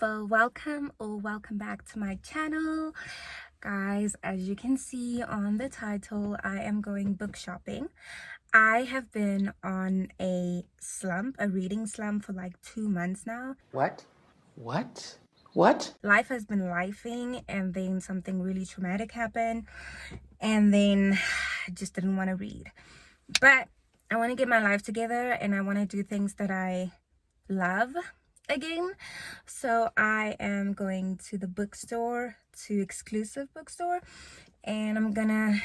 people, welcome back to my channel. Guys, as you can see on the title, I am going book shopping. I have been on a reading slump for like 2 months now. What? Life has been lifing, and then something really traumatic happened, and then I just didn't want to read. But I want to get my life together, and I want to do things that I love again. So I am going to the bookstore, to Exclusive Bookstore, and I'm gonna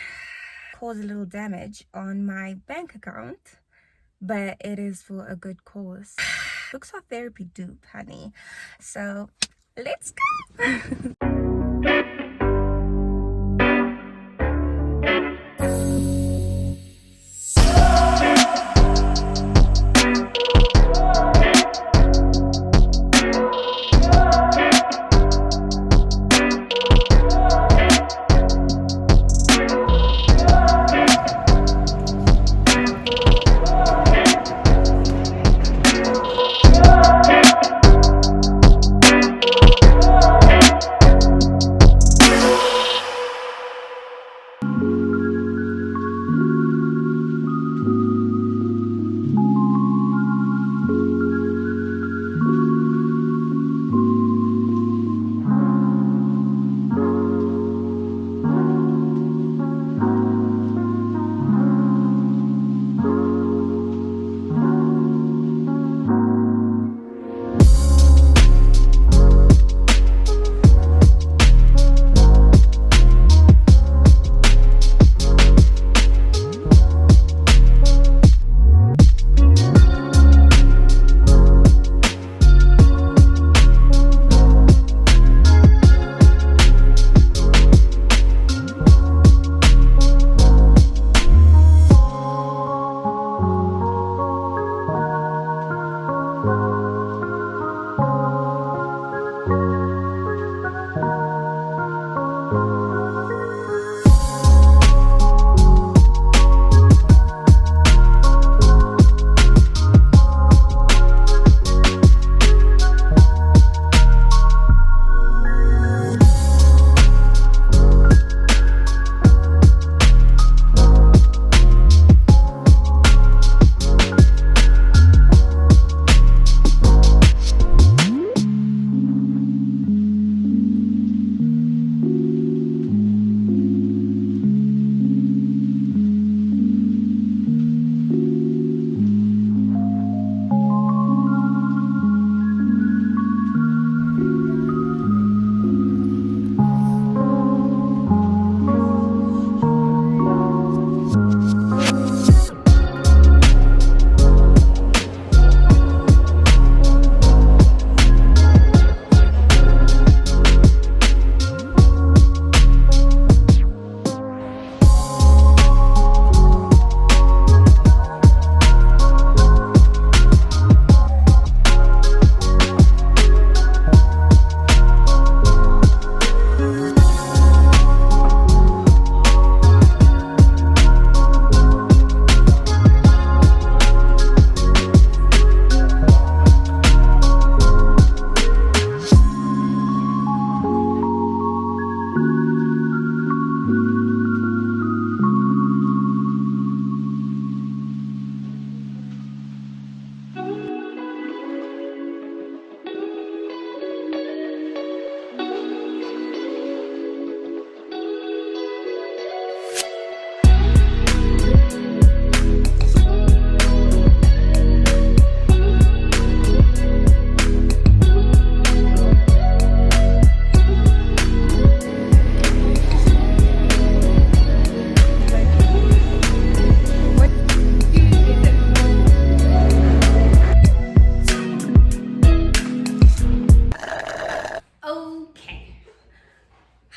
cause a little damage on my bank account, but it is for a good cause. Books are therapy dupe, honey. So let's go.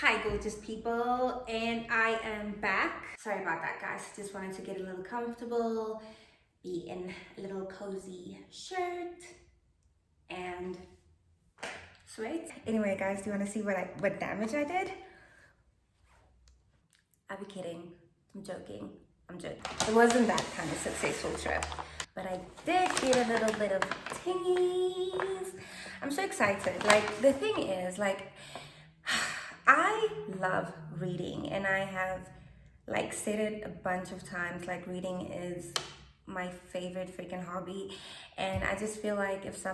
Hi gorgeous people, and I am back. Sorry about that, guys. Just wanted to get a little comfortable, be in a little cozy shirt and sweat. Anyway guys, do you want to see what damage I did? I'll be kidding. I'm joking. It wasn't that kind of successful trip. but I did get a little bit of tingies. I'm so excited. Like, the thing is, like, I love reading, and I have like said it a bunch of times, like reading is my favorite freaking hobby. And I just feel like if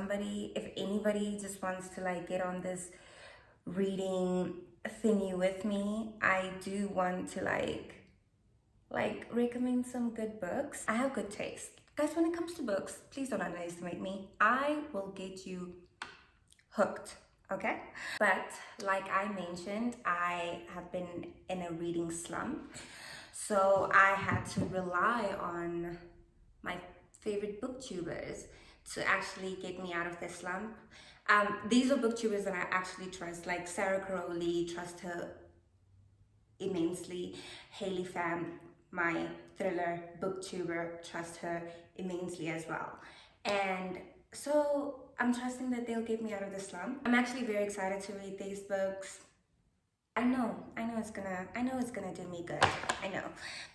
anybody just wants to like get on this reading thingy with me, I do want to like recommend some good books. I have good taste. Guys, when it comes to books, please don't underestimate me. I will get you hooked, okay? But like I mentioned, I have been in a reading slump. So I had to rely on my favorite booktubers to actually get me out of this slump. These are booktubers that I actually trust, like Sarah Caroli, trust her immensely. Haley Pham, my thriller booktuber, trust her immensely as well. And so I'm trusting that they'll get me out of the slump. I'm actually very excited to read these books. I know it's gonna do me good. I know.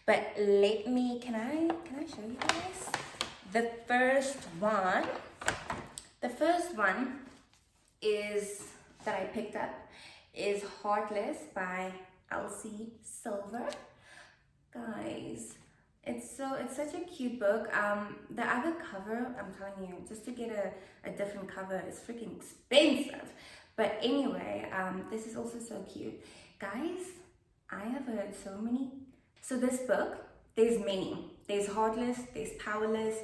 But can I show you guys? The first one is that I picked up is Heartless by Elsie Silver. Guys, it's such a cute book. The other cover, I'm telling you, just to get a different cover is freaking expensive. But anyway, this is also so cute. Guys, I have heard so many. So this book, there's many. There's Heartless, there's Powerless,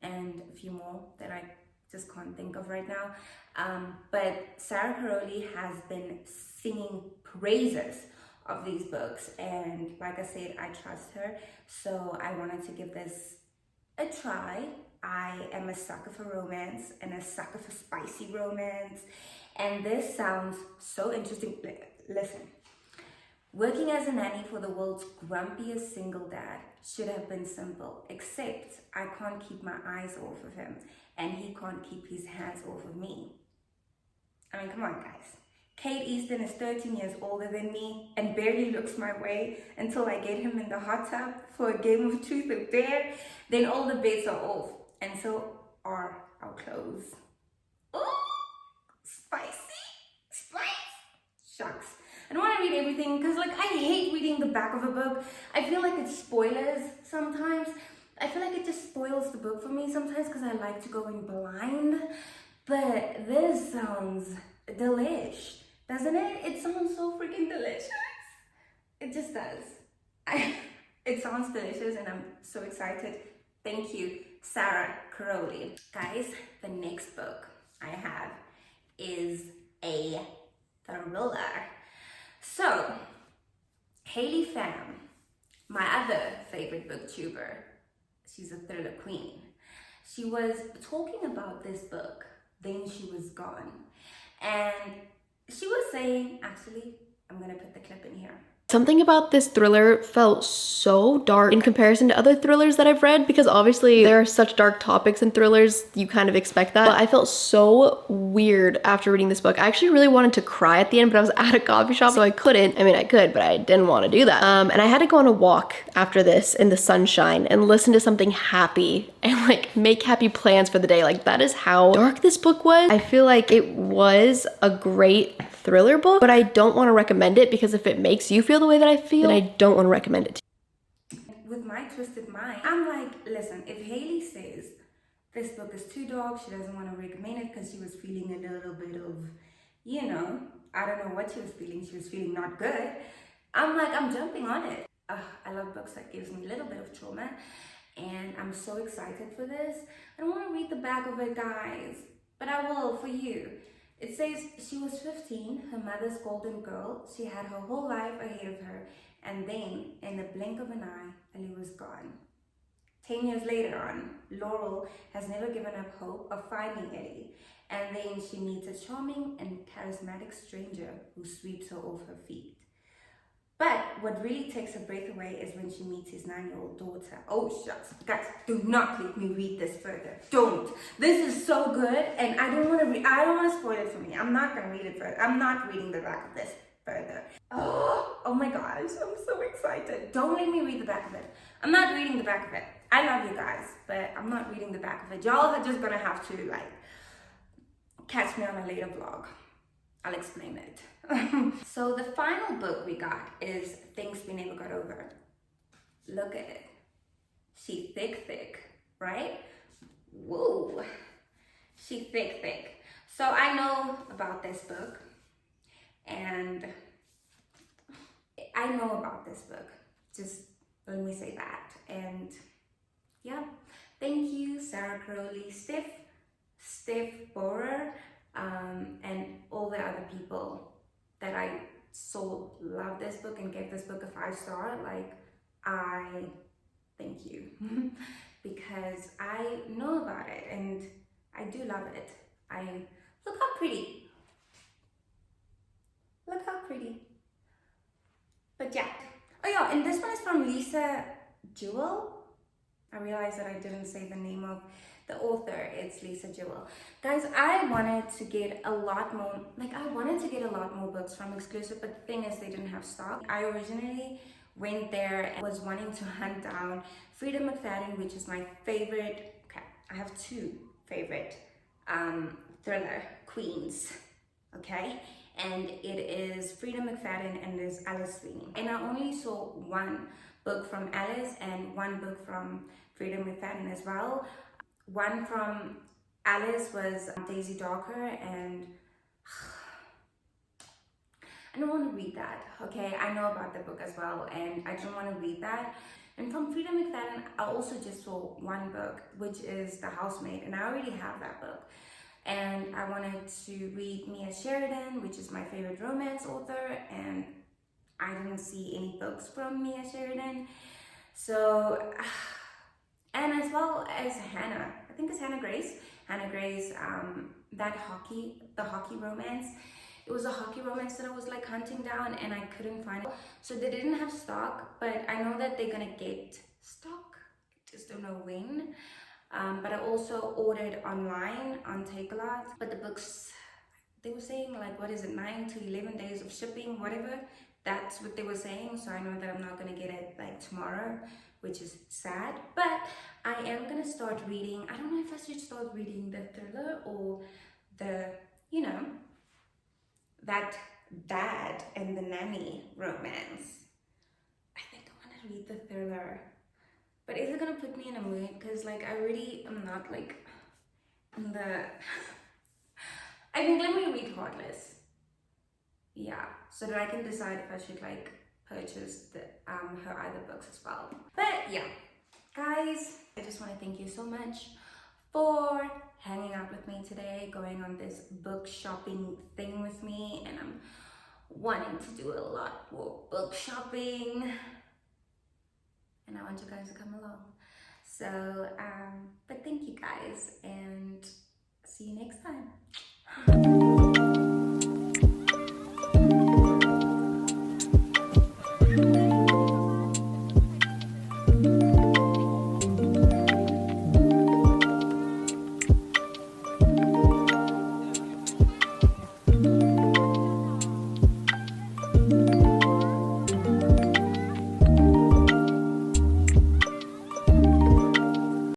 and a few more that I just can't think of right now. But Sarah Caroli has been singing praises of these books, and like I said, I trust her, so I wanted to give this a try. I am a sucker for romance and a sucker for spicy romance, and this sounds so interesting. Listen, working as a nanny for the world's grumpiest single dad should have been simple, except I can't keep my eyes off of him, and he can't keep his hands off of me. I mean, come on, guys. Kate Easton is 13 years older than me and barely looks my way until I get him in the hot tub for a game of truth or dare. Then all the bets are off, and so are our clothes. Oh, spicy, spice. Shucks. I don't want to read everything because, like, I hate reading the back of a book. I feel like it's spoilers sometimes. I feel like it just spoils the book for me sometimes because I like to go in blind. But this sounds delish, doesn't it? It sounds so freaking delicious. It just does. It sounds delicious, and I'm so excited. Thank you, Sarah Caroli. Guys, the next book I have is a thriller. So, Haley Pham, my other favorite booktuber, she's a thriller queen. She was talking about this book, Then She Was Gone. And she was saying, actually, I'm gonna put the clip in here. Something about this thriller felt so dark in comparison to other thrillers that I've read, because obviously there are such dark topics in thrillers, you kind of expect that. But I felt so weird after reading this book. I actually really wanted to cry at the end, but I was at a coffee shop, so I couldn't. I mean, I could, but I didn't want to do that. And I had to go on a walk after this in the sunshine and listen to something happy and like make happy plans for the day. Like, that is how dark this book was. I feel like it was a great thriller book, but I don't want to recommend it, because if it makes you feel the way that I feel, then I don't want to recommend it to you. With my twisted mind, I'm like, listen, if Haley says this book is too dark, she doesn't want to recommend it because she was feeling a little bit of, you know, I don't know what she was feeling. She was feeling not good. I'm like, I'm jumping on it. I love books that gives me a little bit of trauma, and I'm so excited for this. I don't want to read the back of it, guys, but I will for you. It says she was 15, her mother's golden girl. She had her whole life ahead of her, and then, in the blink of an eye, Ellie was gone. 10 years later on, Laurel has never given up hope of finding Ellie, and then she meets a charming and charismatic stranger who sweeps her off her feet. But what really takes her breath away is when she meets his 9-year-old daughter. Oh, shucks. Guys, do not let me read this further. Don't. This is so good, and I don't want to spoil it for me. I'm not going to read it further. I'm not reading the back of this further. Oh my gosh, I'm so excited. Don't let me read the back of it. I'm not reading the back of it. I love you guys, but I'm not reading the back of it. Y'all are just gonna have to like catch me on a later vlog. I'll explain it. So the final book we got is Things We Never Got Over. Look at it. She thick, right? Whoa. She thick. So I know about this book, and just let me say that. And yeah, thank you Sarah Crowley, Steph Borer, and all the other people that I so love this book and gave this book a 5-star. Like, I thank you because I know about it and I do love it. Look how pretty. Look how pretty. But yeah. Oh yeah, and this one is from Lisa Jewell. I realized that I didn't say the name of the author. It's Lisa Jewell. Guys, I wanted to get a lot more books from Exclusive, but the thing is they didn't have stock. I originally went there and was wanting to hunt down Frida McFadden, which is my favorite. Okay, I have 2 favorite thriller queens, okay? And it is Frida McFadden and there's Alice Sweeney. And I only saw 1 book from Alice and 1 book from Frida McFadden as well. One from Alice was Daisy Darker, and I don't want to read that, okay? I know about the book as well, and I don't want to read that. And from Frida McFadden, I also just saw 1 book, which is The Housemaid, and I already have that book. And I wanted to read Mia Sheridan, which is my favorite romance author, and I didn't see any books from Mia Sheridan. So, and as well as Hannah, I think it's Hannah Grace, the hockey romance. It was a hockey romance that I was like hunting down and I couldn't find it. So they didn't have stock, but I know that they're gonna get stock, just don't know when. But I also ordered online on Takealot, but the books, they were saying like, what is it, 9 to 11 days of shipping, whatever. That's what they were saying. So I know that I'm not gonna get it like tomorrow, which is sad, but I am gonna start reading. I don't know if I should start reading the thriller or the, you know, that dad and the nanny romance. I think I want to read the thriller. But is it gonna put me in a mood? Because like I really am not like in the I think let me read Heartless. Yeah, so that I can decide if I should like purchase the her other books as well. But yeah, guys, I just want to thank you so much for hanging out with me today, going on this book shopping thing with me, and I'm wanting to do a lot more book shopping. And I want you guys to come along. So, but thank you guys and see you next time.